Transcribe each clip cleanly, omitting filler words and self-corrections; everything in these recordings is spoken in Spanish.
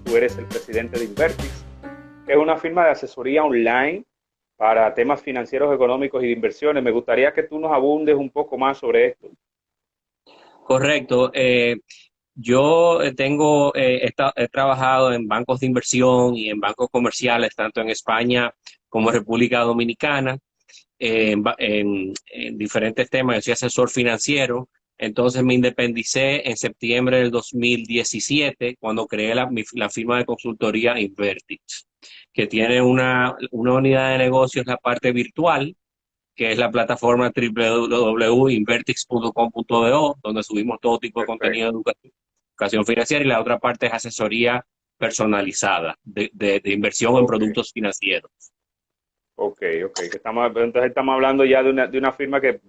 tú eres el presidente de Invertix, que es una firma de asesoría online para temas financieros, económicos y de inversiones. Me gustaría que tú nos abundes un poco más sobre esto. Correcto. Yo he trabajado en bancos de inversión y en bancos comerciales, tanto en España como en República Dominicana, en diferentes temas. Yo soy asesor financiero. Entonces me independicé en septiembre del 2017 cuando creé la firma de consultoría Invertix, que tiene una unidad de negocios, la parte virtual, que es la plataforma www.invertix.com.do, donde subimos todo tipo de contenido Perfecto. de educación financiera, y la otra parte es asesoría personalizada de inversión en Ok, productos financieros. ok. Entonces estamos hablando ya de una firma que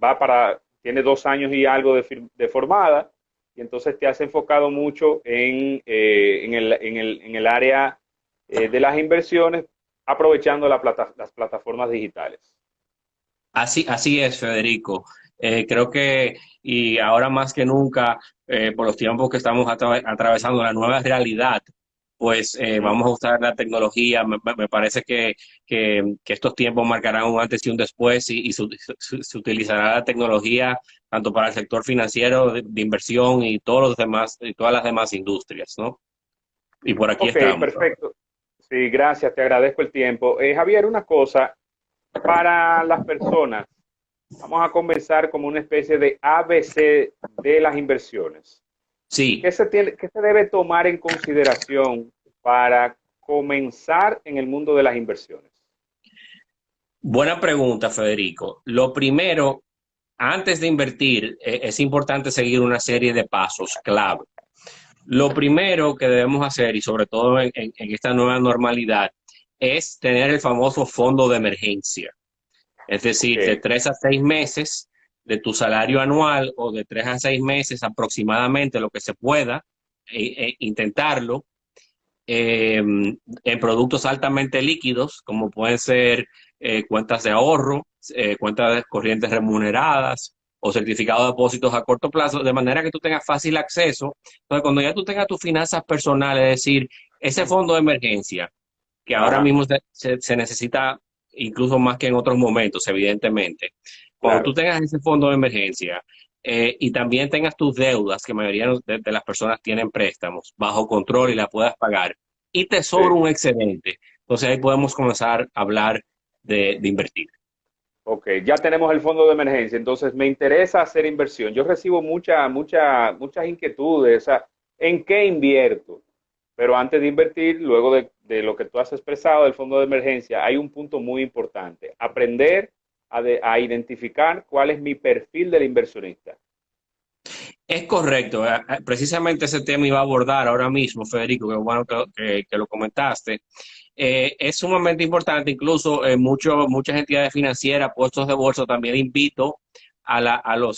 tiene 2 años y algo de formada, y entonces te has enfocado mucho en el área de las inversiones, aprovechando las plataformas digitales. Así es, Federico. Creo que, y ahora más que nunca, por los tiempos que estamos atravesando, la nueva realidad, pues Ujú. vamos a usar la tecnología. Me parece que estos tiempos marcarán un antes y un después, y se utilizará la tecnología tanto para el sector financiero de inversión y todos los demás, y todas las demás industrias, ¿no? Y por aquí Ok, estamos. perfecto. Sí, gracias, te agradezco el tiempo. Javier, una cosa, para las personas, vamos a comenzar como una especie de ABC de las inversiones. Sí. Qué se debe tomar en consideración para comenzar en el mundo de las inversiones? Buena pregunta, Federico. Lo primero, antes de invertir, es importante seguir una serie de pasos clave. Lo primero que debemos hacer, y sobre todo en esta nueva normalidad, es tener el famoso fondo de emergencia. Es Ok, decir, de 3 a 6 meses de tu salario anual, o de 3 a 6 meses aproximadamente, lo que se pueda, intentarlo, en productos altamente líquidos, como pueden ser cuentas de ahorro, cuentas de corrientes remuneradas o certificados de depósitos a corto plazo, de manera que tú tengas fácil acceso. Entonces, cuando ya tú tengas tus finanzas personales, es decir, ese fondo de emergencia, que ahora ajá, mismo se necesita incluso más que en otros momentos, evidentemente. Cuando tú claro. tengas ese fondo de emergencia, y también tengas tus deudas, que la mayoría de las personas tienen préstamos, bajo control y Ujú, la puedas pagar, y te sobra sí, un excedente, entonces ahí podemos comenzar a hablar de invertir. ok, ya tenemos el fondo de emergencia, entonces me interesa hacer inversión. Yo recibo muchas inquietudes, o sea, ¿en qué invierto? Pero antes de invertir, luego de lo que tú has expresado del fondo de emergencia, hay un punto muy importante, aprender a identificar cuál es mi perfil del inversionista. Es correcto, precisamente ese tema iba a abordar ahora mismo, Federico, que bueno que lo comentaste. Es sumamente importante, incluso muchas entidades financieras, puestos de bolsa, también invito a los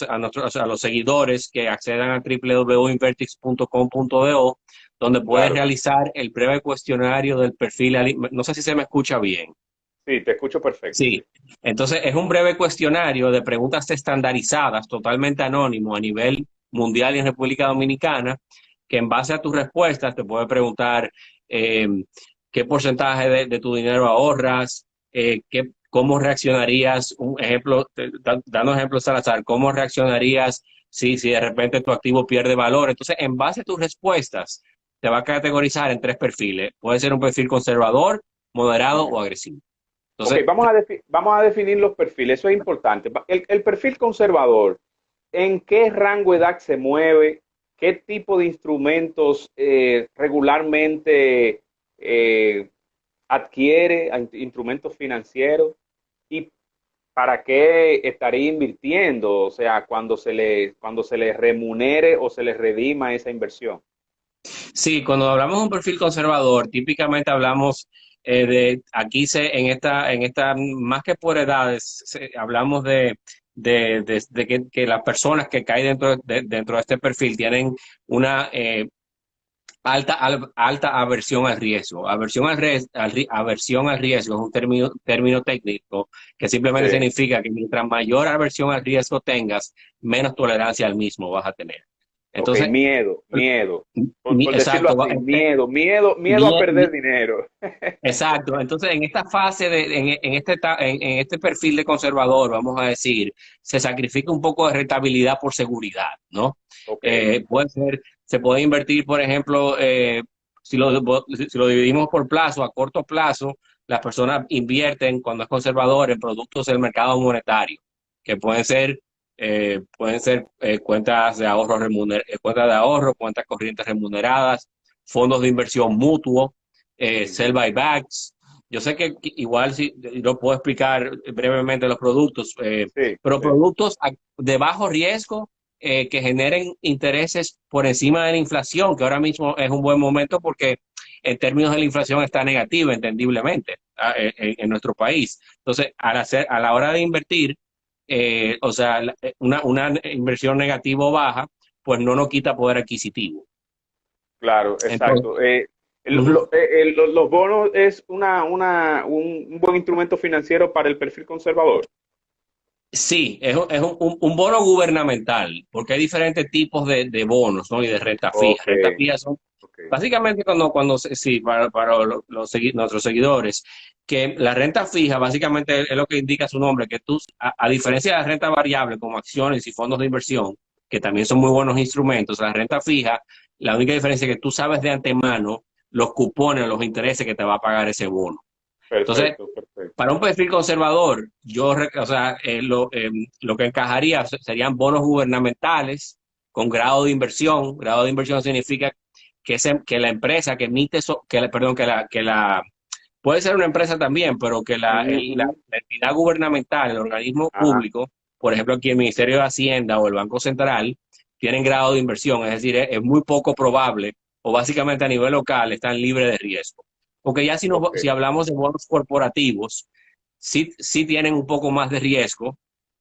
seguidores que accedan a www.invertix.com.do, donde puedes Claro, realizar el breve cuestionario del perfil. No sé si se me escucha bien. sí, te escucho perfecto, sí. Sí, entonces es un breve cuestionario de preguntas estandarizadas, totalmente anónimo a nivel mundial y en República Dominicana, que en base a tus respuestas te puede preguntar eh, qué porcentaje de tu dinero ahorras, cómo reaccionarías, un ejemplo, dando ejemplos al azar, cómo reaccionarías si de repente tu activo pierde valor. Entonces, en base a tus respuestas, te va a categorizar en 3 perfiles. Puede ser un perfil conservador, moderado o Ujú. agresivo. Ok, Entonces, vamos a definir los perfiles, eso es importante. El perfil conservador, ¿en qué rango de edad se mueve? ¿Qué tipo de instrumentos regularmente eh, adquiere? Instrumentos financieros. ¿Y para qué estaría invirtiendo? O sea, cuando se le remunere o se le redima esa inversión. sí, cuando hablamos de un perfil conservador, típicamente hablamos más que por edades, hablamos de que las personas que caen dentro de este perfil tienen una alta aversión al riesgo. Aversión al riesgo es un término técnico que Sí. simplemente significa que mientras mayor aversión al riesgo tengas, menos tolerancia al mismo vas a tener. Ok, Entonces, miedo. Por decirlo exacto, así, miedo a perder dinero. exacto. Entonces, en esta fase, en este perfil de conservador, vamos a decir, se sacrifica un poco de rentabilidad por seguridad, ¿no? Ok, Se puede invertir, por ejemplo, si lo dividimos por plazo, a corto plazo, las personas invierten cuando es conservador en productos del mercado monetario, que pueden ser cuentas de ahorro cuentas de ahorro, cuentas corrientes remuneradas, fondos de inversión mutuo, sell buybacks. Yo sé que igual si lo puedo explicar brevemente los productos, sí, pero sí. productos de bajo riesgo que generen intereses por encima de la inflación, que ahora mismo es un buen momento porque en términos de la inflación está negativa, entendiblemente, en nuestro país. Entonces, a la hora de invertir, o sea, una inversión negativo baja, pues no nos quita poder adquisitivo. Claro, Entonces, exacto. ujú. Los bonos es un buen instrumento financiero para el perfil conservador. Sí, es un bono gubernamental, porque hay diferentes tipos de bonos, ¿no? Y de renta fija. Ok, Renta fija son ok. básicamente sí, para nuestros seguidores, que la renta fija básicamente es lo que indica su nombre, que tú, a diferencia de la renta variable como acciones y fondos de inversión, que también son muy buenos instrumentos, la renta fija, la única diferencia es que tú sabes de antemano los cupones, los intereses que te va a pagar ese bono. Entonces, Perfecto, perfecto. para un perfil conservador, o sea, lo que encajaría serían bonos gubernamentales con grado de inversión. Grado de inversión significa que la empresa que emite eso, perdón, puede ser una empresa también, pero que Ujú, ujú. la entidad gubernamental, el organismo Ajá, público, por ejemplo, aquí el Ministerio de Hacienda o el Banco Central, tienen grado de inversión, es decir, es muy poco probable, o básicamente a nivel local están libres de riesgo. Porque ya ok. si hablamos de bonos corporativos, sí tienen un poco más de riesgo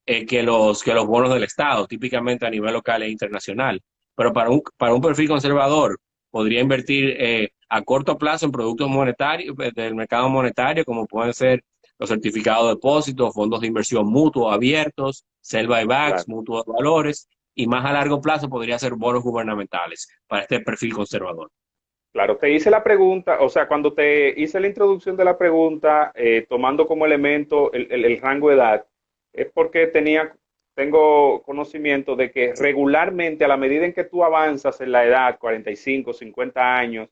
que los bonos del Estado, típicamente a nivel local e internacional. Pero para un perfil conservador, podría invertir a corto plazo en productos monetarios del mercado monetario, como pueden ser los certificados de depósito, fondos de inversión mutuos abiertos, sell buybacks, Claro. mutuos de valores, y más a largo plazo podría ser bonos gubernamentales para este perfil conservador. Claro, te hice la pregunta, o sea, cuando te hice la introducción de la pregunta, tomando como elemento el rango de edad, es porque tengo conocimiento de que regularmente a la medida en que tú avanzas en la edad, 45, 50 años,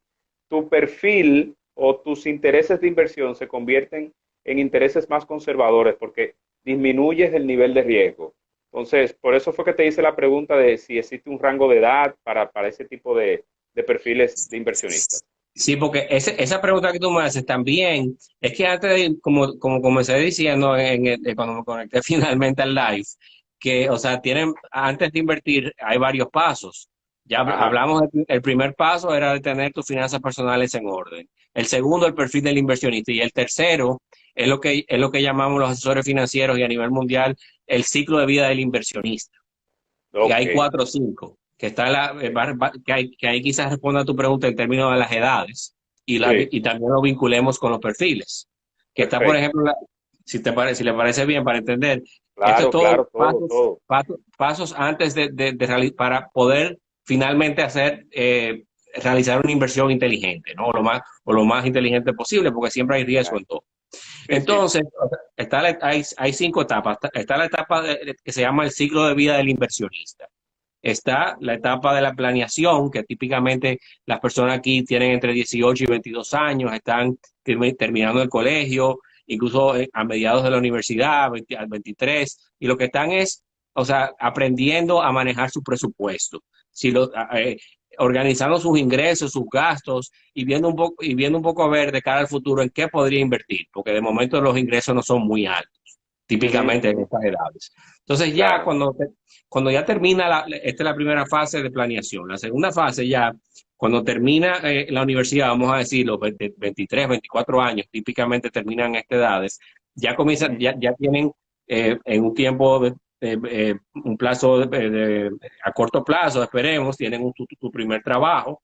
tu perfil o tus intereses de inversión se convierten en intereses más conservadores porque disminuyes el nivel de riesgo. Entonces, por eso fue que te hice la pregunta de si existe un rango de edad para ese tipo de perfiles de inversionistas. Sí, porque esa pregunta que tú me haces también, es que antes como comencé diciendo cuando me conecté finalmente al live, que, o sea, antes de invertir hay varios pasos. Ya Ajá, hablamos, el primer paso era de tener tus finanzas personales en orden. El segundo, el perfil del inversionista. Y el tercero es lo que llamamos los asesores financieros y a nivel mundial el ciclo de vida del inversionista. Y ok, hay cuatro o cinco, que ahí quizás responda a tu pregunta en términos de las edades sí, y también lo vinculemos con los perfiles. Que está, por perfecto. ejemplo, si le parece bien para entender, esto es Claro, todo claro, todo, todo. pasos antes para poder finalmente realizar una inversión inteligente, ¿no? O lo más inteligente posible, porque siempre hay riesgo Claro. en todo. Sí, sí, Entonces, hay cinco etapas. Está la etapa que se llama el ciclo de vida del inversionista. Está la etapa de la planeación, que típicamente las personas aquí tienen entre 18 y 22 años, están terminando el colegio, incluso a mediados de la universidad, al 23, y lo que están es, o sea, aprendiendo a manejar su presupuesto, si lo, organizando sus ingresos, sus gastos y viendo un poco a ver de cara al futuro en qué podría invertir, porque de momento los ingresos no son muy altos, ujú, típicamente en ujú, estas edades. Entonces ya claro, cuando ya termina, esta es la primera fase de planeación. La segunda fase ya, cuando termina la universidad, vamos a decir, los 23, 24 años, típicamente terminan estas edades, ya comienzan, ujú, ya tienen en un tiempo, un plazo a corto plazo, esperemos, tienen tu primer trabajo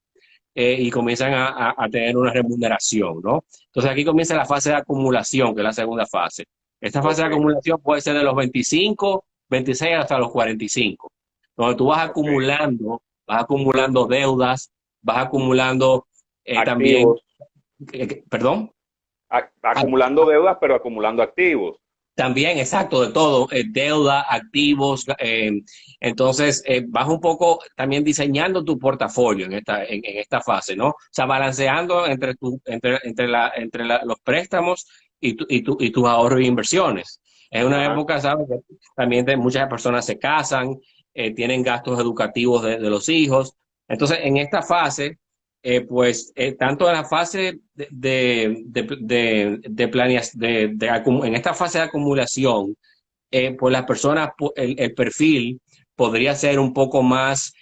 y comienzan a tener una remuneración, ¿no? Entonces aquí comienza la fase de acumulación, que es la segunda fase. Esta fase de ok, acumulación puede ser de los 25, 26 hasta los 45, donde tú vas ok, acumulando vas acumulando deudas, vas acumulando también, Activos. perdón. Acumulando deudas, pero acumulando activos. También, exacto, de todo, deuda, activos, entonces vas un poco también diseñando tu portafolio en esta fase, ¿no? O sea, balanceando entre los préstamos y tus ahorros e inversiones. Es una Ajá. época, ¿sabes? Que también muchas personas se casan, tienen gastos educativos de los hijos. Entonces, en esta fase pues tanto en la fase en esta fase de acumulación, pues las personas, el perfil podría ser un poco más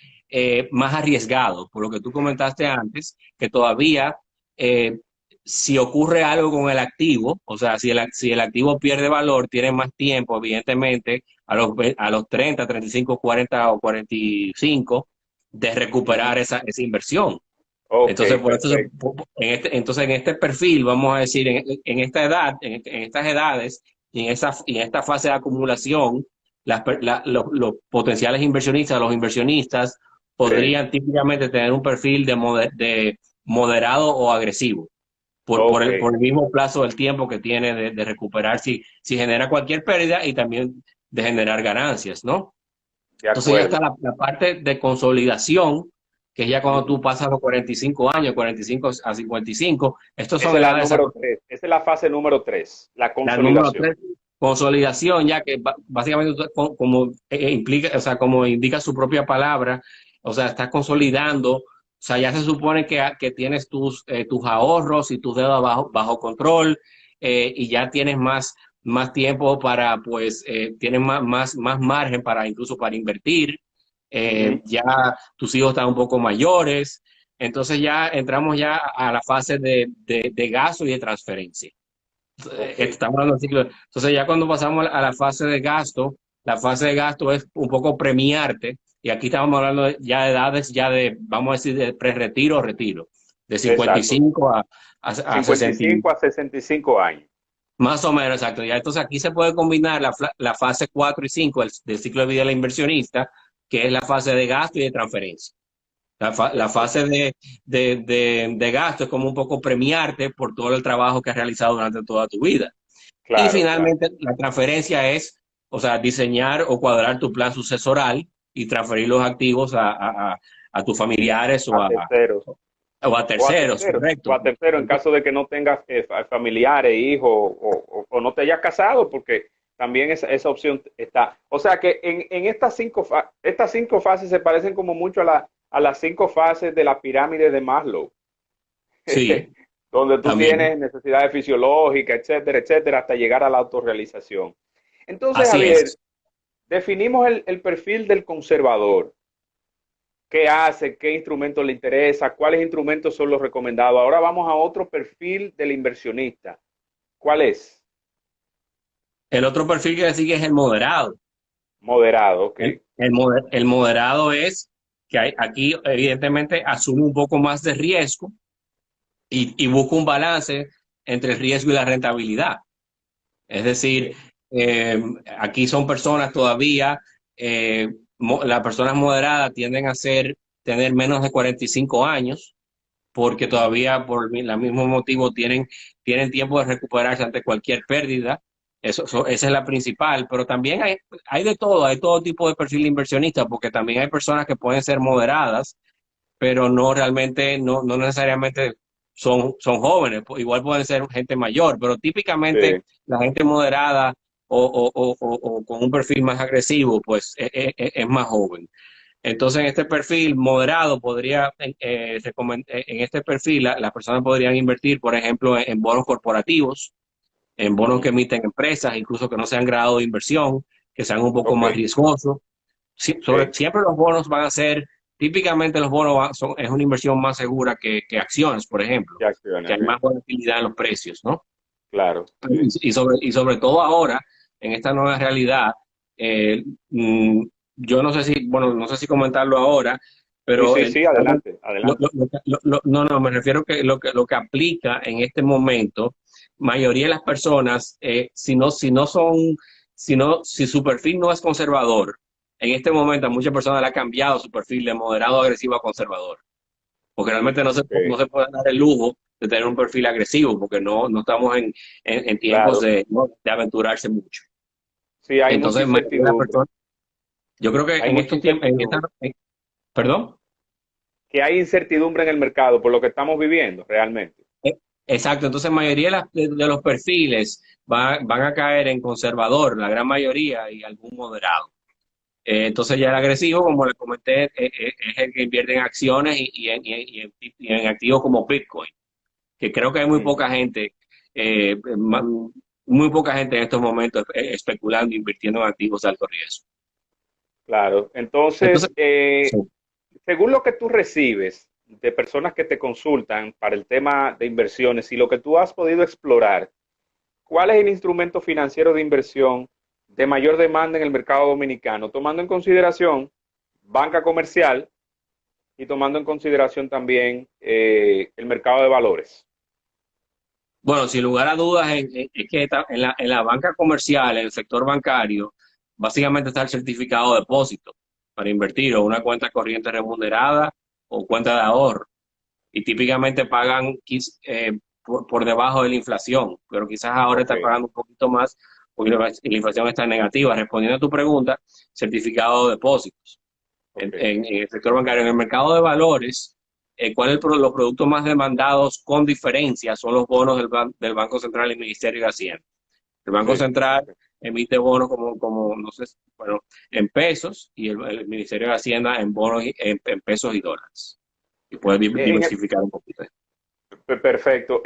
arriesgado, por lo que tú comentaste antes, que todavía eh, si ocurre algo con el activo, o sea, si el activo pierde valor, tiene más tiempo, evidentemente, a los 30, 35, 40 o 45 de recuperar esa inversión. Ok, Entonces, por eso, perfecto. en este perfil, vamos a decir, en esta edad, en estas edades y en esta fase de acumulación, los potenciales inversionistas, los inversionistas, Sí. podrían típicamente tener un perfil de moderado o agresivo, Ok, por el mismo plazo del tiempo que tiene de recuperar si genera cualquier pérdida y también de generar ganancias, ¿no? de Entonces ya está acuerdo. la parte de consolidación, que es ya cuando Ujú. tú pasas los 45 años, 45 a 55. Estos son Esa es la edades, número 3. Esa es la fase número 3, la la número consolidación. 3, consolidación, ya que básicamente como implica, o sea, como indica su propia palabra, o sea, estás consolidando, o sea, ya se supone que tienes tus ahorros y tus deudas bajo control, y ya tienes más tiempo para, pues, tienes más margen para incluso para invertir, Ujú. ya tus hijos están un poco mayores, entonces ya entramos ya a la fase de gasto y de transferencia. Ok, Estamos hablando de ciclo. Entonces ya cuando pasamos a la fase de gasto es un poco premiarte, y aquí estamos hablando ya de edades, vamos a decir, de pre-retiro o retiro, de exacto. 55 a 60, 55 a 65 años. más o menos, exacto. Ya, entonces aquí se puede combinar la fase 4 y 5 del ciclo de vida del inversionista, que es la fase de gasto y de transferencia. La Perfecto. fase de gasto es como un poco premiarte por todo el trabajo que has realizado durante toda tu vida. Y Claro, claro. finalmente, la transferencia es, o sea, diseñar o cuadrar tu plan sucesoral y transferir los activos a tus familiares A terceros. o a O a terceros, terceros. O correcto. a terceros en caso de que no tengas familiares, hijos o no te hayas casado, porque también esa opción está. O sea que en estas 5 fases se parecen como mucho a las 5 fases de la pirámide de Maslow, Sí, donde tú también. tienes necesidades fisiológicas, etcétera, etcétera, hasta llegar a la autorrealización. Entonces, Así Javier, es. definimos el perfil del conservador. ¿Qué hace? ¿Qué instrumentos le interesa? ¿Cuáles instrumentos son los recomendados? Ahora vamos a otro perfil del inversionista. ¿Cuál es? El otro perfil que sigue es el moderado. Moderado, ok. El moderado es que aquí, evidentemente, asume un poco más de riesgo y busca un balance entre el riesgo y la rentabilidad. Es decir, Sí. aquí son personas todavía, las personas moderadas tienden a tener menos de 45 años, porque todavía por el mismo motivo tienen tiempo de recuperarse ante cualquier pérdida. Esa es la principal, pero también hay todo tipo de perfil de inversionista, porque también hay personas que pueden ser moderadas, pero no realmente, no necesariamente son jóvenes, igual pueden ser gente mayor, pero típicamente Sí. la gente moderada o con un perfil más agresivo, pues es más joven. Entonces, en este perfil moderado en este perfil las personas podrían invertir, por ejemplo, en bonos corporativos, en bonos que Ujú. emiten empresas, incluso que no sean grado de inversión, que sean un poco Ok, más riesgosos. ok. Siempre los bonos van a ser, típicamente los bonos es una inversión más segura que acciones, por ejemplo, Ya que acciones, hay más volatilidad en los precios, ¿no? claro, sí. Y sobre todo ahora, en esta nueva realidad, eh, mm, yo no sé si, bueno, no sé si comentarlo ahora, Sí, pero sí, sí, adelante, adelante. no, no, me refiero que lo que aplica en este momento, mayoría de las personas, si su perfil no es conservador, en este momento a muchas personas le ha cambiado su perfil de moderado agresivo a conservador, porque realmente no Ok, se puede dar el lujo de tener un perfil agresivo, porque no estamos en tiempos claro. de aventurarse mucho. Sí, hay mucha Entonces, mayoría de las incertidumbre. personas, yo creo que Hay en mucha estos tiempos, incertidumbre. perdón. Que hay incertidumbre en el mercado por lo que estamos viviendo realmente. Exacto, entonces la mayoría de los perfiles van a caer en conservador, la gran mayoría, y algún moderado. Entonces ya el agresivo, como le comenté, es el que invierte en acciones y en activos como Bitcoin, que creo que hay Ujú. eh, ma- muy poca gente en estos momentos especulando, invirtiendo en activos de alto riesgo. Claro. Entonces, Entonces, sí. según lo que tú recibes de personas que te consultan para el tema de inversiones y lo que tú has podido explorar, ¿cuál es el instrumento financiero de inversión de mayor demanda en el mercado dominicano? Tomando en consideración banca comercial y tomando en consideración también el mercado de valores. Bueno, sin lugar a dudas, es que en la banca comercial, en el sector bancario, básicamente está el certificado de depósito para invertir o una cuenta corriente remunerada o cuenta de ahorro. Y típicamente pagan por debajo de la inflación, pero quizás ahora Ok, está pagando un poquito más porque la inflación está negativa. Respondiendo a tu pregunta, certificado de depósitos ok. en el sector bancario. En el mercado de valores, ¿cuáles son los productos más demandados con diferencia? Son los bonos del Banco Central y Ministerio de Hacienda. El Banco Sí, Central ok. emite bonos como no sé, bueno, en pesos y el Ministerio de Hacienda en bonos en pesos y dólares. Y puede En el- diversificar un poquito. Perfecto.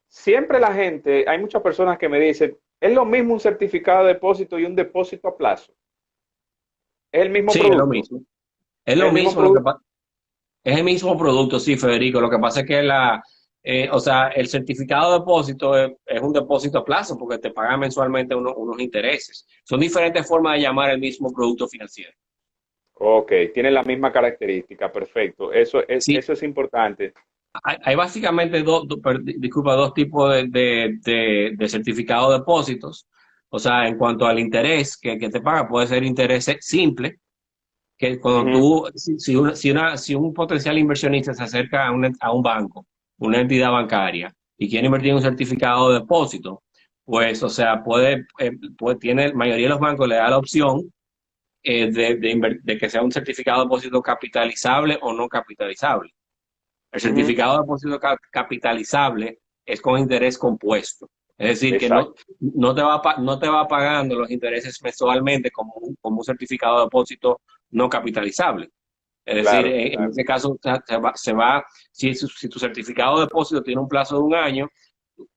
Siempre la gente, hay muchas personas que me dicen, es lo mismo un certificado de depósito y un depósito a plazo. Es el mismo Sí, es lo producto. mismo. Es Es lo el mismo mismo, producto. es el mismo producto, sí, Federico. Lo que pasa es que o sea, el certificado de depósito es un depósito a plazo porque te pagan mensualmente unos intereses. Son diferentes formas de llamar el mismo producto financiero. Ok, tienen la misma característica. Perfecto. Sí, Eso es importante. hay básicamente disculpa, dos tipos de certificado de depósitos. O sea, en cuanto al interés que te paga, puede ser interés simple, que cuando Ujú, si un potencial inversionista se acerca a un banco, una entidad bancaria, y quiere invertir en un certificado de depósito, pues, o sea, tiene, la mayoría de los bancos le da la opción de que sea un certificado de depósito capitalizable o no capitalizable. El ujú. certificado de depósito capitalizable es con interés compuesto. Es decir, que Exacto. no te va pagando los intereses mensualmente como un certificado de depósito no capitalizable. Es decir, Claro, en claro. ese caso si tu certificado de depósito tiene un plazo de un año,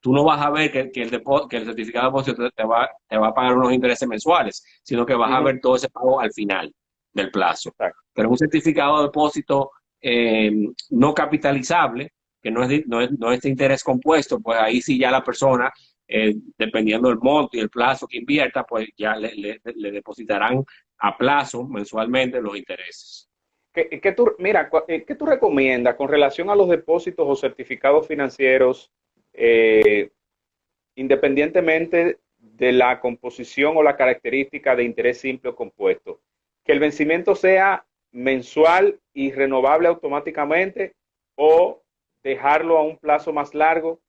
tú no vas a ver que el certificado de depósito te va a pagar unos intereses mensuales, sino que vas a Ujú, ver todo ese pago al final del plazo. exacto. Pero un certificado de depósito eh, no capitalizable, que no es de interés compuesto, pues ahí sí ya la persona, dependiendo del monto y el plazo que invierta, pues ya le depositarán a plazo mensualmente los intereses. ¿Qué tú recomiendas con relación a los depósitos o certificados financieros, eh, independientemente de la composición o la característica de interés simple o compuesto? Que el vencimiento sea mensual y renovable automáticamente o dejarlo a un plazo más largo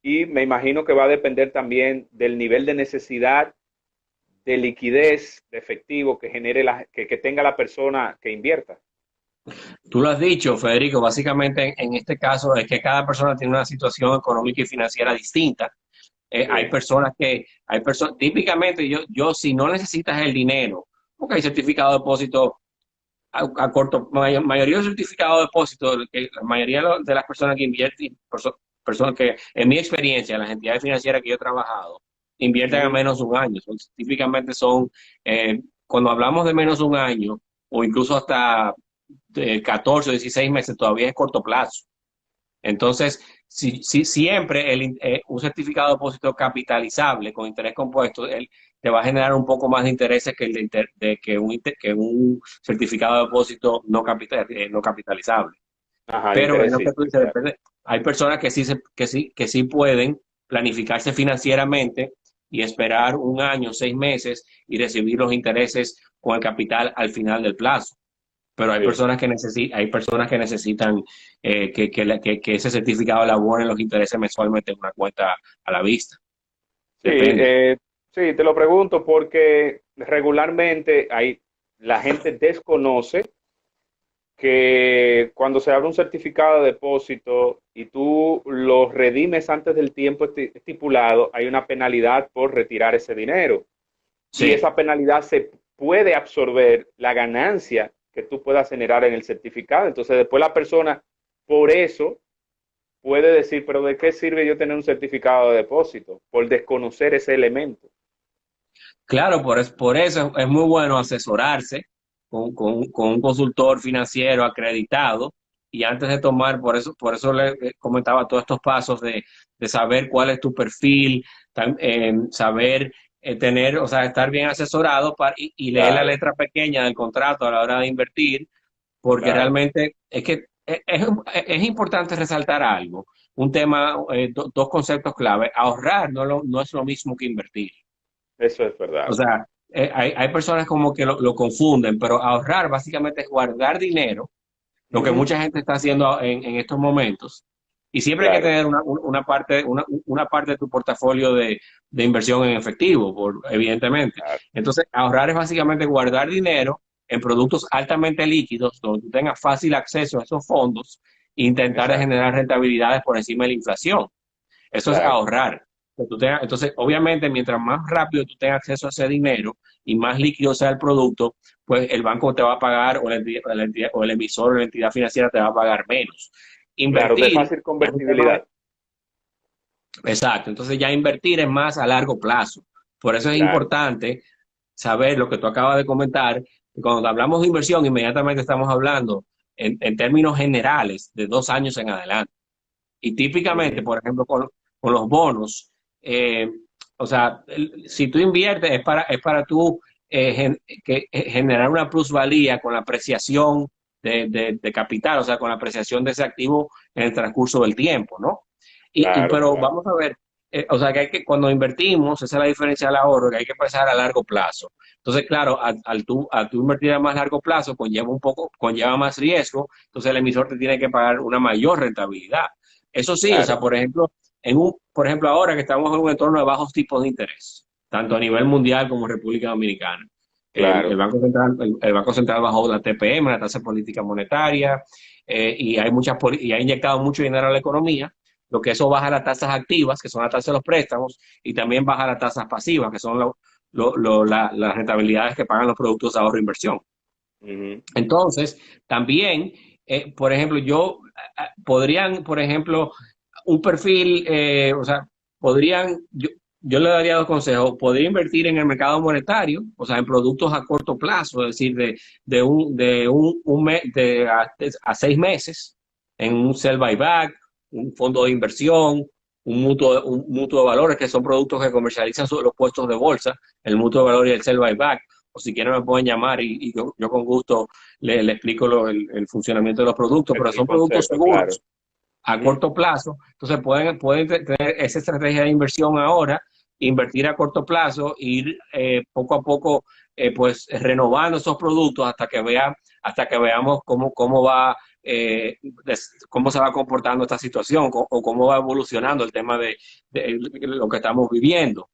y me imagino que va a depender también del nivel de necesidad de liquidez, de efectivo que genere que tenga la persona que invierta. Tú lo has dicho, Federico, básicamente en este caso es que cada persona tiene una situación económica y financiera distinta. Sí. Hay personas, típicamente si no necesitas el dinero, porque hay certificado de depósito mayoría de certificados de depósito, la mayoría de las personas que invierten, personas que, en mi experiencia, las entidades financieras que yo he trabajado, invierten a Ujú. menos de un año. Típicamente cuando hablamos de menos de un año, o incluso hasta 14 o 16 meses, todavía es corto plazo. Entonces, si siempre un certificado de depósito capitalizable con interés compuesto, él te va a generar un poco más de intereses que, que un certificado de depósito no capitalizable. Ajá, de Pero es interés lo que tú simple, dices, claro. depende. Hay personas que sí pueden planificarse financieramente y esperar un año, 6 meses y recibir los intereses con el capital al final del plazo. Pero hay Sí. personas que necesitan que ese certificado labore los intereses mensualmente en una cuenta a la vista. Sí, Depende. sí, te lo pregunto porque regularmente la gente desconoce que cuando se abre un certificado de depósito y tú lo redimes antes del tiempo estipulado, hay una penalidad por retirar ese dinero. Y Sí, esa penalidad se puede absorber la ganancia que tú puedas generar en el certificado. Entonces después la persona, por eso, puede decir, pero ¿de qué sirve yo tener un certificado de depósito? Por desconocer ese elemento. claro, por eso es muy bueno asesorarse con un consultor financiero acreditado y antes de tomar, por eso le comentaba todos estos pasos de saber cuál es tu perfil, saber tener, o sea, estar bien asesorado y leer la Claro, letra pequeña del contrato a la hora de invertir, porque claro. realmente es que es importante resaltar algo, un tema, dos conceptos clave. Ahorrar no es lo mismo que invertir. Eso es O verdad. sea, hay personas como que lo confunden, pero ahorrar básicamente es guardar dinero, lo que Ujú, mucha gente está haciendo en estos momentos. Y siempre hay que claro, tener una parte de tu portafolio de inversión en efectivo, evidentemente. claro. Entonces, ahorrar es básicamente guardar dinero en productos altamente líquidos, donde tú tengas fácil acceso a esos fondos e intentar Exacto, generar rentabilidades por encima de la inflación. Eso es claro. ahorrar. Entonces, obviamente, mientras más rápido tú tengas acceso a ese dinero y más líquido sea el producto, pues el banco te va a pagar o el emisor o la entidad financiera te va a pagar menos. Claro, de Invertir fácil es un tema convertibilidad. exacto. Entonces ya invertir es más a largo plazo. Por eso es Claro. importante saber lo que tú acabas de comentar. Que cuando hablamos de inversión, inmediatamente estamos hablando en términos generales de 2 años en adelante. Y típicamente, Ujú, por ejemplo, con los bonos, eh, o sea, si tú inviertes es para tú generar una plusvalía con la apreciación de capital, o sea, con la apreciación de ese activo en el transcurso del tiempo, ¿no? claro, Pero claro. vamos a ver, o sea, cuando invertimos, esa es la diferencia del ahorro, que hay que pensar a largo plazo. Entonces, claro, al tú invertir a más largo plazo, conlleva más riesgo, entonces el emisor te tiene que pagar una mayor rentabilidad. Eso sí, o sea, Claro, por ejemplo, ahora que estamos en un entorno de bajos tipos de interés, tanto a nivel mundial como República Dominicana. El claro. Banco Central bajó la TPM, la tasa de política monetaria, y ha inyectado mucho dinero a la economía, lo que eso baja las tasas activas, que son las tasas de los préstamos, y también baja las tasas pasivas, que son las rentabilidades que pagan los productos de ahorro e inversión. Ujú. Entonces, también, por ejemplo, podrían, por ejemplo, un perfil, o sea, yo le daría dos consejos. Podría invertir en el mercado monetario, o sea, en productos a corto plazo, es decir, a 6 meses, en un sell buyback, un fondo de inversión, un mutuo de valores, que son productos que comercializan sobre los puestos de bolsa, el mutuo de valores y el sell buyback. O si quieren me pueden llamar y yo con gusto le explico el funcionamiento de los productos, pero El son productos concepto, claro. seguros a Ujú. corto plazo. Entonces pueden tener esa estrategia de inversión ahora, invertir a corto plazo, ir poco a poco pues renovando esos productos hasta que veamos cómo se va comportando esta situación o cómo va evolucionando el tema de lo que estamos viviendo.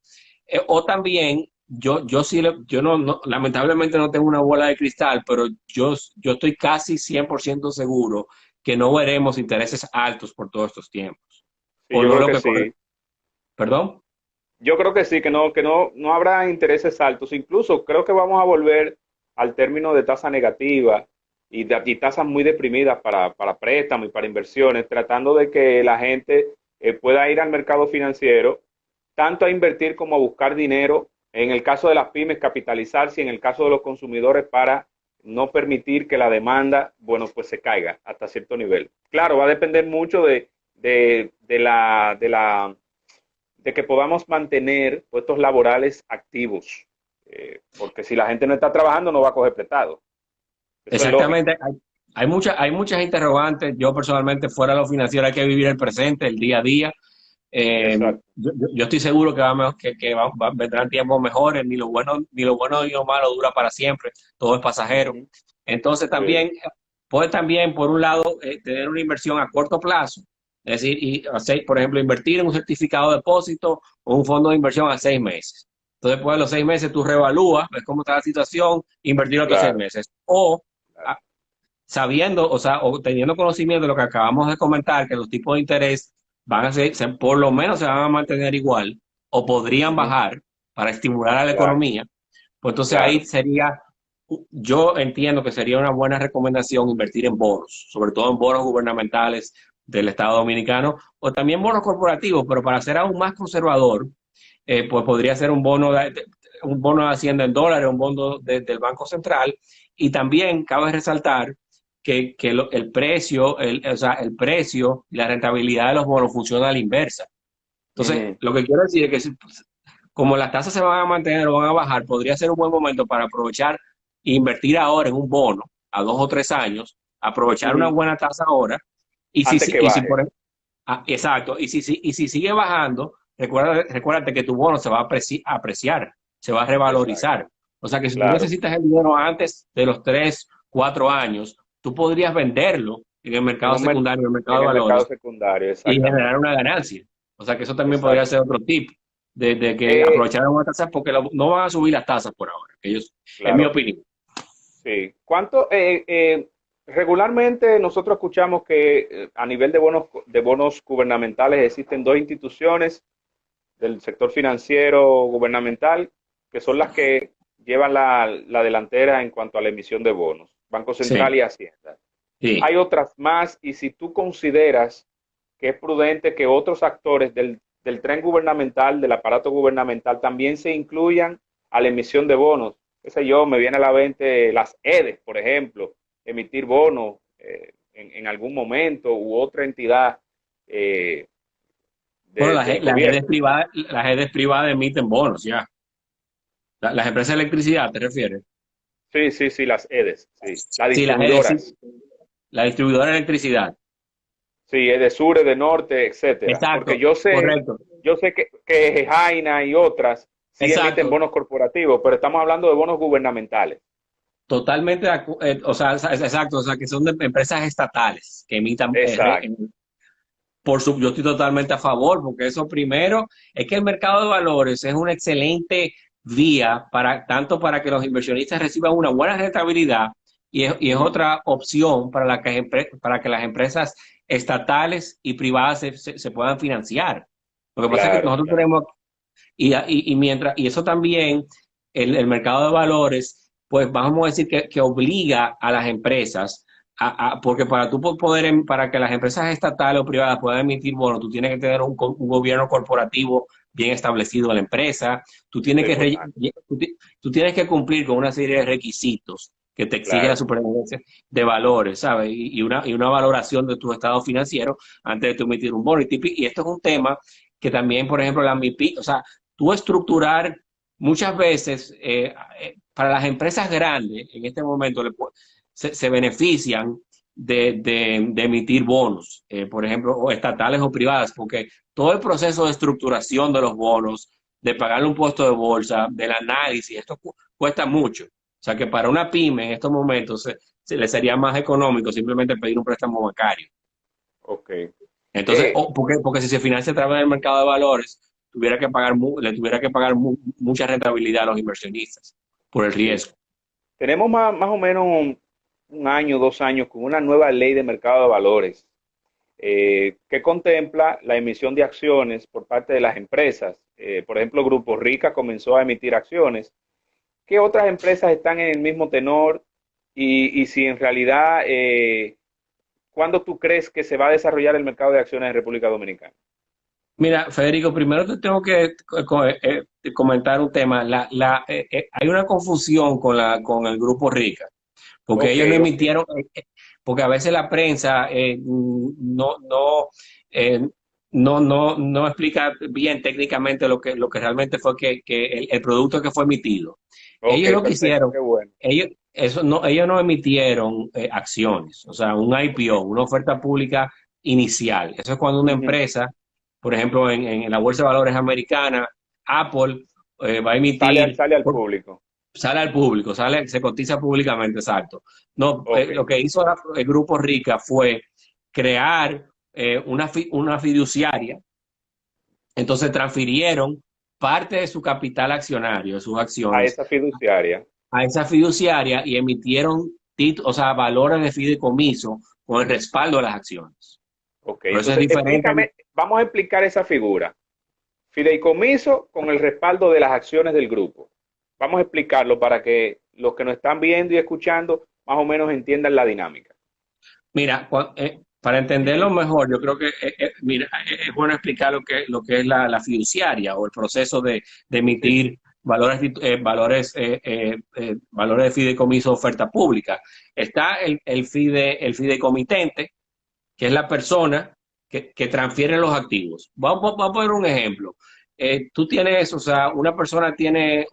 O también, yo sí, yo lamentablemente no tengo una bola de cristal, pero yo estoy casi 100% seguro que no veremos intereses altos por todos estos tiempos. Sí, O yo no creo lo que que corre. sí. ¿Perdón? Yo creo que sí, no habrá intereses altos. Incluso creo que vamos a volver al término de tasa negativa y tasas muy deprimidas para préstamos y para inversiones, tratando de que la gente pueda ir al mercado financiero, tanto a invertir como a buscar dinero. En el caso de las pymes, capitalizarse, y en el caso de los consumidores, para no permitir que la demanda, bueno, pues se caiga hasta cierto nivel. Claro, va a depender mucho de que podamos mantener puestos laborales activos, porque si la gente no está trabajando no va a coger prestado. Eso es lógico. Exactamente. Hay muchas interrogantes. Yo personalmente, fuera de lo financiero, hay que vivir el presente, el día a día. exacto. Yo estoy seguro que, vendrán tiempos mejores, ni lo bueno ni lo malo dura para siempre, todo es pasajero. Ujú. Entonces Sí, también puede también, por un lado, tener una inversión a corto plazo, es decir, y hacer, por ejemplo, invertir en un certificado de depósito o un fondo de inversión a 6 meses. Entonces, después de los 6 meses, tú reevalúas, ves cómo está la situación, invertir otros seis claro, meses. O claro. sabiendo, o sea, o teniendo conocimiento de lo que acabamos de comentar, que los tipos de interés van a ser, por lo menos se van a mantener igual o podrían Ujú. bajar para estimular a la Claro, economía, pues entonces ahí claro. sería, yo entiendo que sería una buena recomendación invertir en bonos, sobre todo en bonos gubernamentales del Estado Dominicano o también bonos corporativos, pero para ser aún más conservador, pues podría ser un bono de Hacienda en dólares, un bono del Banco Central. Y también cabe resaltar que el precio, o sea, el precio y la rentabilidad de los bonos funciona a la inversa. Entonces, Ujú. lo que quiero decir es que como las tasas se van a mantener o van a bajar, podría ser un buen momento para aprovechar e invertir ahora en un bono a 2 o 3 años, aprovechar una Ujú. buena tasa ahora, Antes que y si baje. por, exacto, y si sigue bajando, recuérdate que tu bono se va a apreciar, se va a Exacto, revalorizar. O sea que si tú claro. necesitas el dinero antes de los 3, 4 años, tú podrías venderlo en el En mercado un mer- secundario, en el mercado en de el mercado valores, secundario, y generar exactamente. una ganancia. O sea que eso también podría Exacto. ser otro tip de que Eh, aprovecharan una tasa porque no van a subir las tasas por ahora. Que ellos, en mi claro, opinión. sí. Regularmente nosotros escuchamos que a nivel de bonos gubernamentales existen dos instituciones del sector financiero gubernamental que son las que llevan la delantera en cuanto a la emisión de bonos, Banco Central Sí, y Hacienda. sí. Hay otras más y si tú consideras que es prudente que otros actores del tren gubernamental, del aparato gubernamental, también se incluyan a la emisión de bonos. Qué sé yo, me viene a la mente las EDES, por ejemplo, emitir bonos en algún momento u otra entidad eh, Bueno, del gobierno. las redes privadas emiten bonos, ya. Las empresas de electricidad, ¿te refieres? Sí, sí, sí, las EDES, sí. Las Sí, las redes, sí. distribuidoras, La distribuidora de electricidad. sí, EDESUR, EDENORTE, etcétera. Porque Exacto, correcto. yo sé que Jaina y otras sí emiten Exacto. bonos corporativos, pero estamos hablando de bonos gubernamentales. Totalmente, o sea, exacto, o sea, que son de empresas estatales que emitan, Exacto, yo estoy totalmente a favor, porque eso primero es que el mercado de valores es una excelente vía para tanto para que los inversionistas reciban una buena rentabilidad y es ujú, otra opción para que las empresas estatales y privadas se puedan financiar. Lo que pasa es que claro, nosotros claro, tenemos y eso también, el mercado de valores, pues vamos a decir que obliga a las empresas, porque para tú poder, para que las empresas estatales o privadas puedan emitir bonos, tú tienes que tener un gobierno corporativo bien establecido en la empresa, tú eso tienes es importante, tú tienes que cumplir con una serie de requisitos que te exige la claro, superintendencia de valores, ¿sabes? Y una valoración de tu estado financiero antes de tú emitir un bono. Y esto es un tema que también, por ejemplo, la MIPI, o sea, tú estructurar muchas veces para las empresas grandes en este momento se benefician de emitir bonos, por ejemplo, o estatales o privadas, porque todo el proceso de estructuración de los bonos, de pagarle un puesto de bolsa, del análisis, esto cuesta mucho. O sea que para una pyme en estos momentos se le sería más económico simplemente pedir un préstamo bancario. ok. Entonces, Eh, porque si se financia a través del mercado de valores, le tuviera que pagar mucha rentabilidad a los inversionistas por el sí. riesgo. Tenemos más o menos un año, 2 años con una nueva ley de mercado de valores que contempla la emisión de acciones por parte de las empresas. Por ejemplo, Grupo Rica comenzó a emitir acciones. ¿Qué otras empresas están en el mismo tenor? Y si en realidad, ¿cuándo tú crees que se va a desarrollar el mercado de acciones en República Dominicana? Mira, Federico, primero te tengo que comentar un tema. Hay una confusión con el grupo Rica, porque Ok, ellos no ok, emitieron, porque a veces la prensa eh, no explica bien técnicamente lo que realmente fue que el producto que fue emitido. ok, Ellos lo que perfecto, hicieron, qué bueno. ellos no emitieron acciones, o sea, un IPO, una oferta pública inicial. Eso es cuando una Ujú, empresa por ejemplo, en la Bolsa de Valores americana, Apple va a Sale, emitir, sale al público. sale al público, se cotiza públicamente, exacto. No, Ok. lo que hizo el Grupo Rica fue crear una fiduciaria, entonces transfirieron parte de su capital accionario, de sus A acciones, esa fiduciaria. a esa fiduciaria y emitieron o sea, valores de fideicomiso con el respaldo de las acciones. Ok, Pero eso es entonces diferente. explícame, vamos a explicar esa figura. Fideicomiso con el respaldo de las acciones del grupo. Vamos a explicarlo para que los que nos están viendo y escuchando más o menos entiendan la dinámica. Mira, para entenderlo mejor, yo creo que mira, es bueno explicar lo que es la fiduciaria o el proceso de Sí, emitir valores de fideicomiso de oferta pública. Está el fideicomitente, que es la persona que transfiere los activos. Vamos a poner un ejemplo. Tú tienes, o sea, una persona tiene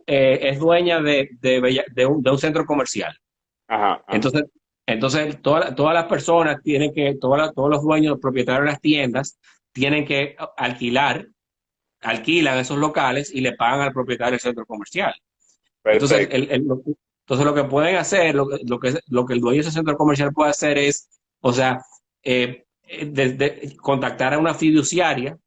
es dueña de un centro comercial. ajá, ajá. Entonces, todas las personas tienen que, todos los dueños, propietarios de las tiendas, tienen que alquilan esos locales y le pagan al propietario del centro comercial. Entonces, Perfecto. entonces lo que pueden hacer, lo que el dueño de ese centro comercial puede hacer es, o sea, contactar a una fiduciaria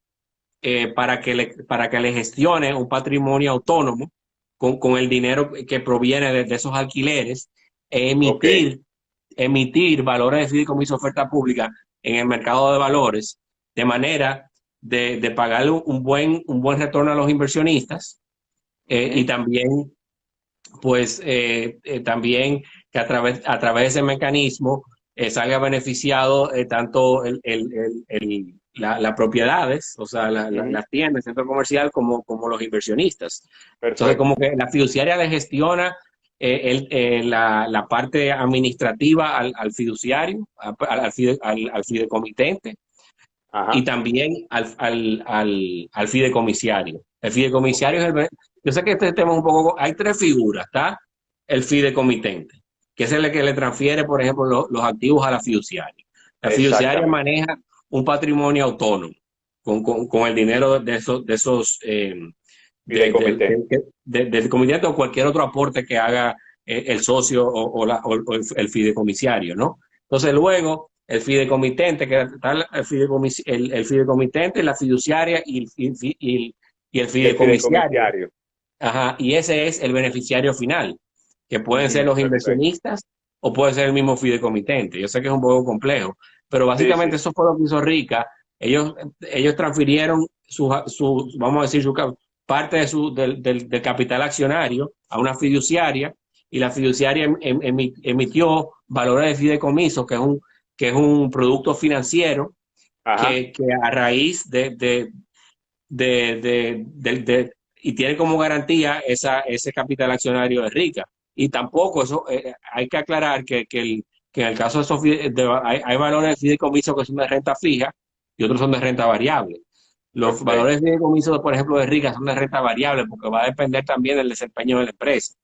para que le gestione un patrimonio autónomo con el dinero que proviene de esos alquileres, e Ok, emitir valores de fideicomiso de oferta pública en el mercado de valores, de manera de pagarle un buen retorno a los inversionistas, y ujú, también, pues, también que a través de ese mecanismo salga beneficiado tanto las propiedades, o sea, ujú, las tiendas, el centro comercial, como los inversionistas. Entonces, perfecto. como que la fiduciaria le gestiona la parte administrativa al fiduciario, al fideicomitente, y Ajá, también al fideicomisario. El fideicomisario ok. yo sé que este tema es un poco, hay tres figuras, ¿está? El fideicomitente, que es el que le transfiere, por ejemplo, los activos a la fiduciaria. La fiduciaria Exactamente. maneja un patrimonio autónomo con el dinero de esos Fideicomitente. del comitente o cualquier otro aporte que haga el socio o el fideicomisario, ¿no? Entonces, luego, el fideicomitente, que está el fideicomitente, la fiduciaria y el Y el fideicomisario. fideicomisario. Ajá, y ese es el beneficiario final, que pueden ser Ujú, los perfecto. inversionistas o puede ser el mismo fideicomitente. Yo sé que es un poco complejo, pero Sí, sí. básicamente eso fue lo que hizo Rica. Ellos transfirieron vamos a decir, parte del capital accionario a una fiduciaria, y la fiduciaria emitió valores de fideicomiso, que es un producto financiero Ajá, que a raíz y tiene como garantía ese capital accionario de Rica. Y tampoco eso, hay que aclarar que en el caso de esos hay valores de fideicomiso que son de renta fija y otros son de renta variable. Los valores perfecto. de fideicomiso, por ejemplo, de Rica son de renta variable, porque va a depender también del desempeño de la empresa.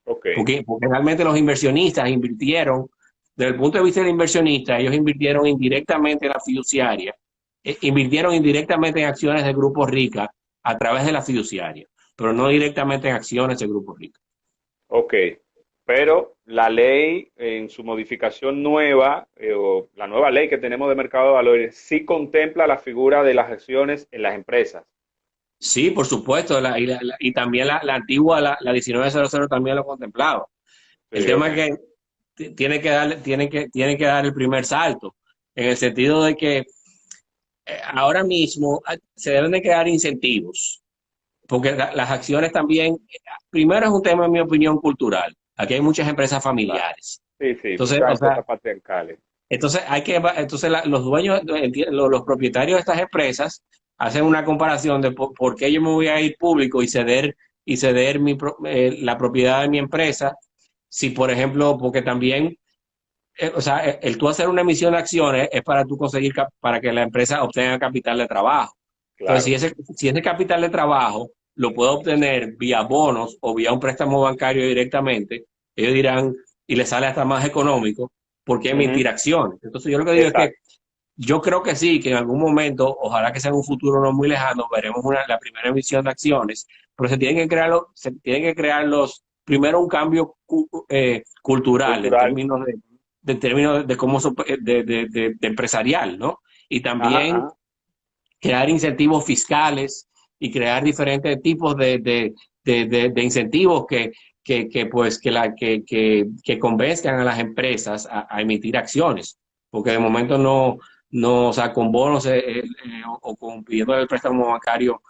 Ok. Porque realmente los inversionistas invirtieron, desde el punto de vista del inversionista, ellos invirtieron indirectamente en la fiduciaria, invirtieron indirectamente en acciones del Grupo Rica a través de la fiduciaria, pero no directamente en acciones del Grupo Rica. Ok, pero la ley en su modificación nueva, o la nueva ley que tenemos de mercado de valores, sí contempla la figura de las acciones en las empresas. Sí, por supuesto, y también la antigua, la 1900 también lo contemplaba. El Sí, tema ok. es que tiene que dar el primer salto, en el sentido de que ahora mismo se deben de crear incentivos, porque las acciones también, primero es un tema, en mi opinión, cultural. Aquí hay muchas empresas Claro. familiares. Sí, sí, Entonces, muchas o sea, empresas patriarcales. los dueños, los propietarios de estas empresas hacen una comparación de por qué yo me voy a ir público y ceder la propiedad de mi empresa, si, por ejemplo, porque también, o sea, el tú hacer una emisión de acciones es para tú conseguir, para que la empresa obtenga capital de trabajo. Entonces, si Claro. ese capital de trabajo lo puedo obtener vía bonos o vía un préstamo bancario directamente, ellos dirán, y les sale hasta más económico, ¿por qué Ujú, emitir acciones? Entonces, yo lo que digo es que exacto. yo creo que sí, que en algún momento, ojalá que sea en un futuro no muy lejano, veremos la primera emisión de acciones, pero se tienen que crear primero un cambio cultural Cultural. en términos de cómo de empresarial, ¿no? Y Ajá, también ajá. crear incentivos fiscales y crear diferentes tipos de incentivos pues, que convenzcan a las empresas a emitir acciones, porque de momento no, o sea, con bonos o con pidiendo el préstamo bancario,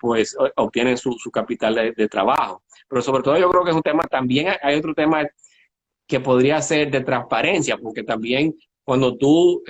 pues obtienen su capital de trabajo. Pero sobre todo yo creo que es un tema, también hay otro tema que podría ser de transparencia, porque también cuando tú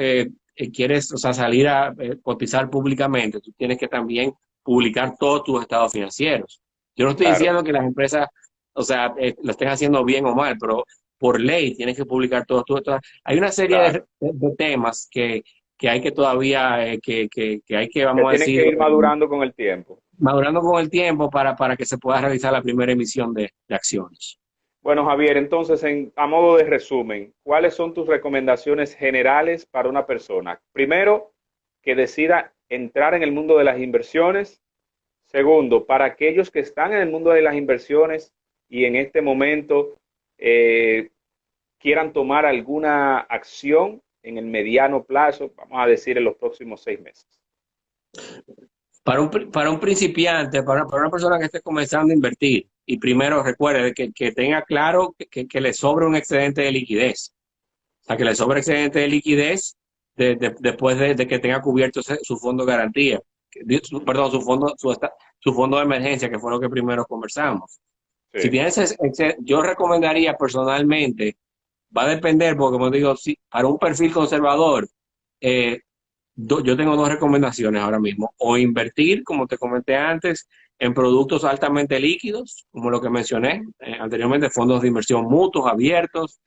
quieres, o sea, salir a cotizar públicamente, tú tienes que también publicar todos tus estados financieros. Yo no estoy Claro, diciendo que las empresas, o sea, lo estén haciendo bien o mal, pero por ley tienes que publicar todos tus estados. Hay una serie claro. de temas que hay que todavía, que hay que, Que vamos a tienen decir, que ir madurando con el tiempo. madurando con el tiempo para que se pueda realizar la primera emisión de acciones. Bueno, Javier, entonces, a modo de resumen, ¿cuáles son tus recomendaciones generales para una persona? Primero, que decida entrar en el mundo de las inversiones. Segundo, para aquellos que están en el mundo de las inversiones y en este momento eh, quieran tomar alguna acción en el mediano plazo, vamos a decir en los próximos 6 meses. Para un principiante, para una persona que esté comenzando a invertir, y primero recuerde que tenga claro que le sobre un excedente de liquidez. O sea, que le sobre excedente de liquidez después de que tenga cubierto su fondo de garantía. Perdón, su fondo de emergencia, que fue lo que primero conversamos. Si Sí, tienes yo recomendaría personalmente, va a depender, porque como digo, si, para un perfil conservador, eh, yo tengo dos recomendaciones ahora mismo. O invertir, como te comenté antes, en productos altamente líquidos, como lo que mencioné anteriormente, fondos de inversión mutuos, abiertos,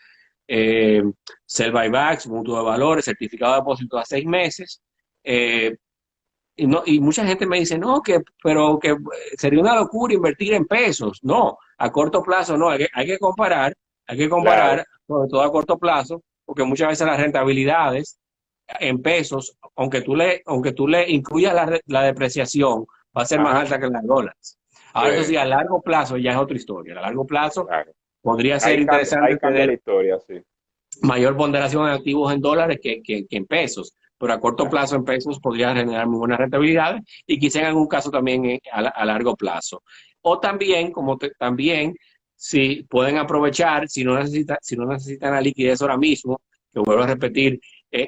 eh, sell buybacks, mutuos de valores, certificado de depósito a 6 meses. eh, y mucha gente me dice, no, pero que sería una locura invertir en pesos. No, a corto plazo no, hay que claro. comparar, sobre todo a corto plazo, porque muchas veces las rentabilidades en pesos, aunque tú le incluyas la depreciación, va a ser más Ajá, alta que en las dólares. sí, Ahora, eso sí, a largo plazo ya es otra historia. A largo plazo claro. podría ser Ahí interesante cambia la tener historia, sí. mayor ponderación en activos en dólares que en pesos, pero a corto Claro. plazo en pesos podría generar muy buenas rentabilidades y quizá en algún caso también a largo plazo. O también, también, si pueden aprovechar, si no necesitan la liquidez ahora mismo, que vuelvo a repetir,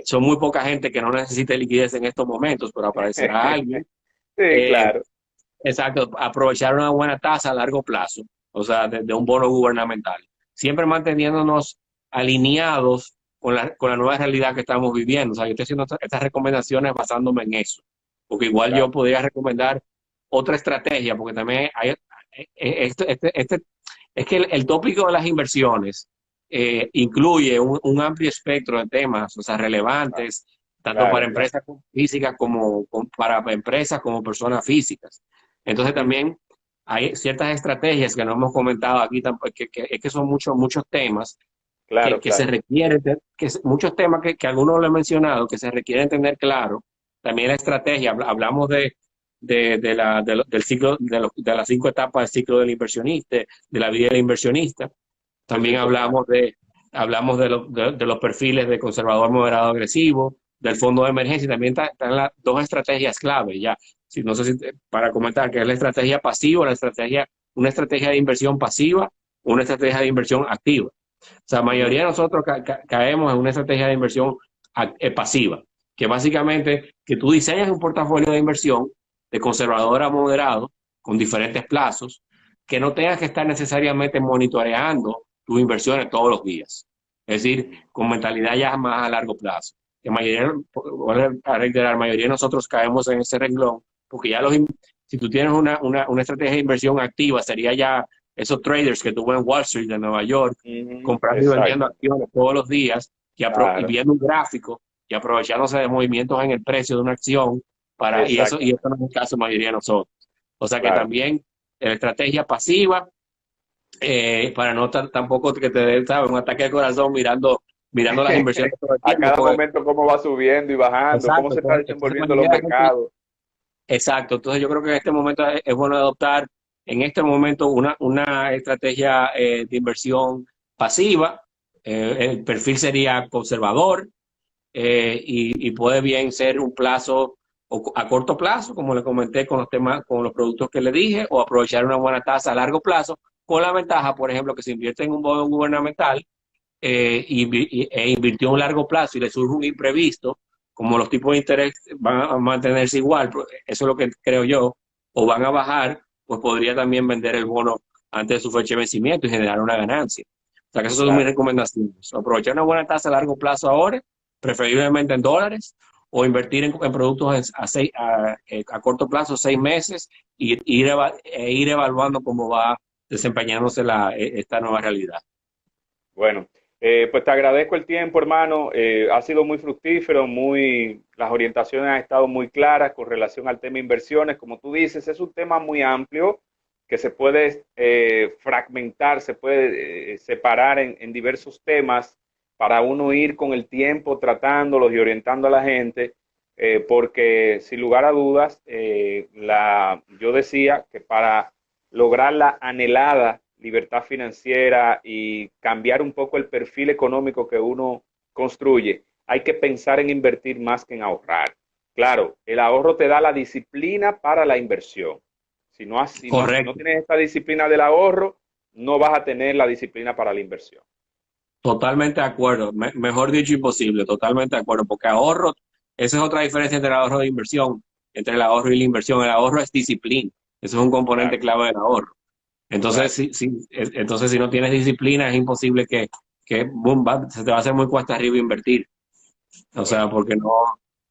son muy poca gente que no necesite liquidez en estos momentos, pero aparecerá alguien. Sí, eh, claro. exacto, aprovechar una buena tasa a largo plazo, o sea, de un bono gubernamental. Siempre manteniéndonos alineados con la nueva realidad que estamos viviendo. O sea, yo estoy haciendo estas recomendaciones basándome en eso, porque igual yo Claro. podría recomendar otra estrategia, porque también hay, es que el tópico de las inversiones incluye un amplio espectro de temas, o sea, relevantes, tanto para Claro, claro. empresas físicas como para empresas como personas físicas. Entonces Ujú. también hay ciertas estrategias que no hemos comentado aquí, es que son muchos temas Claro, que se claro. requieren, muchos temas que algunos lo he mencionado, que se requieren tener claro. También la estrategia, hablamos del ciclo, de las 5 etapas del ciclo del inversionista, de la vida del inversionista. Eso es También importante. hablamos de los perfiles de conservador moderado agresivo, del fondo de emergencia, y también están las dos estrategias clave ya. Si, no sé si para comentar que es la estrategia pasiva, una estrategia de inversión pasiva, una estrategia de inversión activa. O sea, la Ujú. mayoría de nosotros caemos en una estrategia de inversión pasiva, que básicamente que tú diseñas un portafolio de inversión de conservador a moderado, con diferentes plazos, que no tengas que estar necesariamente monitoreando tus inversiones todos los días. Es decir, con mentalidad ya más a largo plazo. Que a reiterar, la mayoría de nosotros caemos en ese renglón, porque ya si tú tienes una estrategia de inversión activa, sería ya esos traders que tuvo en Wall Street de Nueva York, Ujú. comprando y vendiendo Exacto. acciones todos los días y Claro. viendo un gráfico y aprovechándose de movimientos en el precio de una acción y eso no Exactamente. es el caso de la mayoría de nosotros. O sea que Claro. también estrategia pasiva, para no tampoco que te dé, ¿sabes? Un ataque al corazón mirando las inversiones todo el A tiempo. cada Pues, momento cómo va subiendo y bajando, cómo exacto, se está entonces desenvolviendo los mayormente, mercados. exacto. Entonces yo creo que en este momento es bueno adoptar en este momento una estrategia de inversión pasiva. El perfil sería conservador, y puede bien ser un plazo a corto plazo, como le comenté con los temas, con los productos que le dije, o aprovechar una buena tasa a largo plazo, con la ventaja, por ejemplo, que se invierte en un bono gubernamental, e invirtió a un largo plazo y le surge un imprevisto, como los tipos de interés van a mantenerse igual, eso es lo que creo yo, o van a bajar, pues podría también vender el bono antes de su fecha de vencimiento y generar una ganancia. O sea que esas son mis Claro. recomendaciones. Aprovechar una buena tasa a largo plazo ahora, preferiblemente en dólares, o invertir en productos a corto plazo, 6 meses, y ir evaluando cómo va desempeñándose esta nueva realidad. Bueno, pues te agradezco el tiempo, hermano. Ha sido muy fructífero, las orientaciones han estado muy claras con relación al tema inversiones. Como tú dices, es un tema muy amplio que se puede fragmentar, se puede separar en diversos temas para uno ir con el tiempo tratándolos y orientando a la gente, porque sin lugar a dudas, yo decía que para lograr la anhelada libertad financiera y cambiar un poco el perfil económico que uno construye, hay que pensar en invertir más que en ahorrar. Claro, el ahorro te da la disciplina para la inversión. Si no Correcto. tienes esta disciplina del ahorro, no vas a tener la disciplina para la inversión. Totalmente de acuerdo, mejor dicho imposible, totalmente de acuerdo, porque ahorro, esa es otra diferencia entre el ahorro e inversión, entre el ahorro y la inversión. El ahorro es disciplina, eso es un componente Claro, clave del ahorro. Entonces, correcto. si no tienes disciplina, es imposible que boom, se te va a hacer muy cuesta arriba invertir. O sea, Bueno, porque no.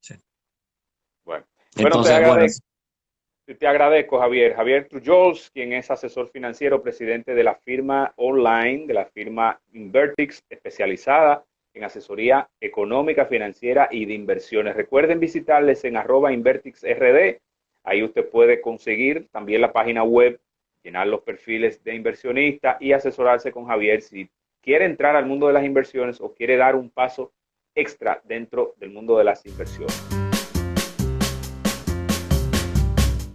Sí. bueno. Bueno, Entonces, bueno, te agradezco, Javier. Javier Trujols, quien es asesor financiero, presidente de la firma online, de la firma Invertix, especializada en asesoría económica, financiera y de inversiones. Recuerden visitarles en @InvertixRD. Ahí usted puede conseguir también la página web, llenar los perfiles de inversionista y asesorarse con Javier si quiere entrar al mundo de las inversiones o quiere dar un paso extra dentro del mundo de las inversiones.